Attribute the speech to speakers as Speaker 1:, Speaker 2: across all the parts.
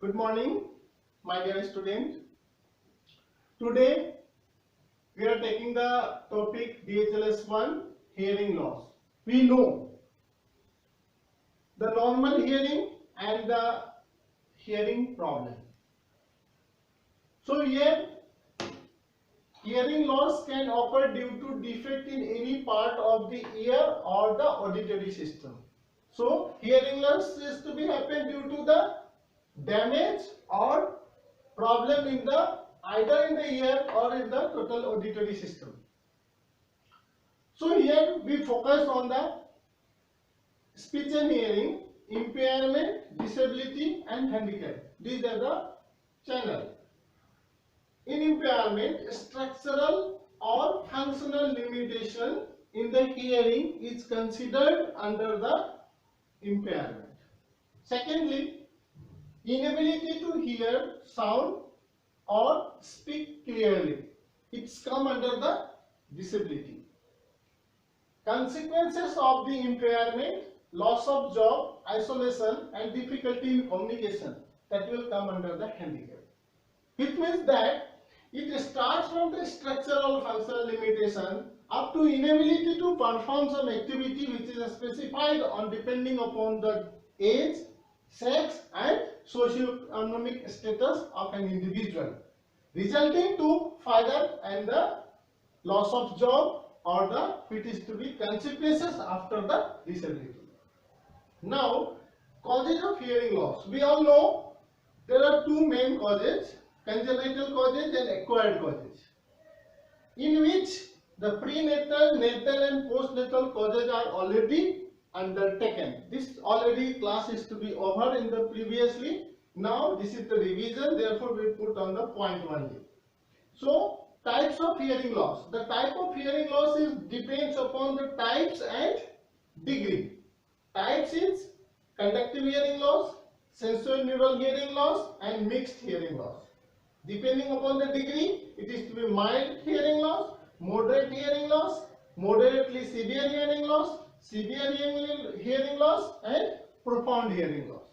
Speaker 1: Good morning, my dear student. Today we are taking the topic DHLS 1 hearing loss. We know the normal hearing and the hearing problem. So here hearing loss can occur due to defect in any part of the ear or the auditory system. So hearing loss is to be happen due to the damage or problem in the either in the ear or in the total auditory system. So here we focus on the speech and hearing, impairment, disability and handicap. These are the channel. In impairment, structural or functional limitation in the hearing is considered under the impairment. Secondly, inability to hear sound or speak clearly. It's come under the disability. Consequences of the impairment, loss of job, isolation and difficulty in communication, that will come under the handicap. It means that it starts from the structural functional limitation up to inability to perform some activity which is specified on depending upon the age, sex and socio-economic status of an individual, resulting to further and the loss of job or the which is to be consequences after the disability. Now, causes of hearing loss. We all know there are two main causes, congenital causes and acquired causes, in which the prenatal, natal and postnatal causes are already undertaken. This already class is to be over in the previously. Now this is the revision, therefore we put on the point only. So types of hearing loss. The type of hearing loss is depends upon the types and degree. Types is conductive hearing loss, sensorineural hearing loss and mixed hearing loss. Depending upon the degree, it is to be mild hearing loss, moderate hearing loss, moderately severe hearing loss, severe hearing loss and profound hearing loss.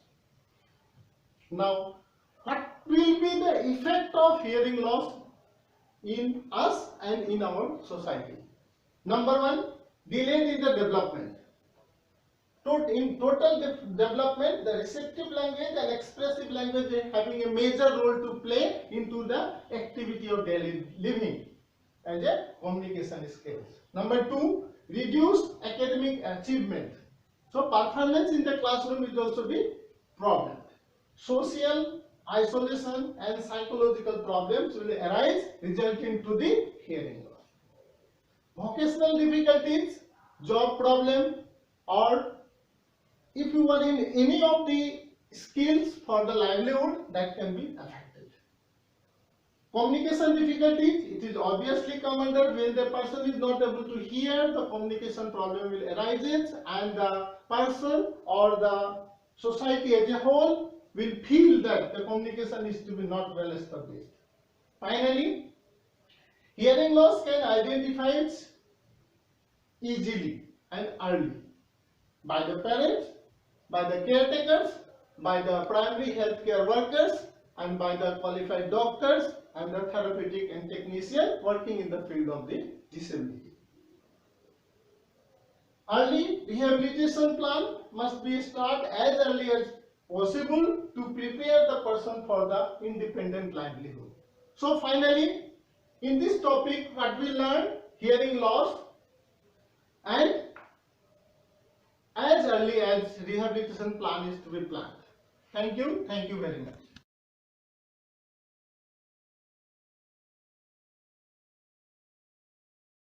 Speaker 1: Now, what will be the effect of hearing loss in us and in our society? Number one, delay in the development. In total development, the receptive language and expressive language are having a major role to play into the activity of daily living as a communication skills. Number two, reduced academic achievement. So performance in the classroom is also the problem. Social isolation and psychological problems will arise, resulting to the hearing loss. Vocational difficulties, job problem, or if you are in any of the skills for the livelihood, that can be affected. Communication difficulties, it is obviously come under when the person is not able to hear, the communication problem will arise and the person or the society as a whole will feel that the communication is to be not well established. Finally, hearing loss can identify it easily and early by the parents, by the caretakers, by the primary healthcare workers and by the qualified doctors and the therapeutic and technician working in the field of the disability. Early rehabilitation plan must be started as early as possible to prepare the person for the independent livelihood. So finally, in this topic what we learned, hearing loss and as early as rehabilitation plan is to be planned. Thank you very much.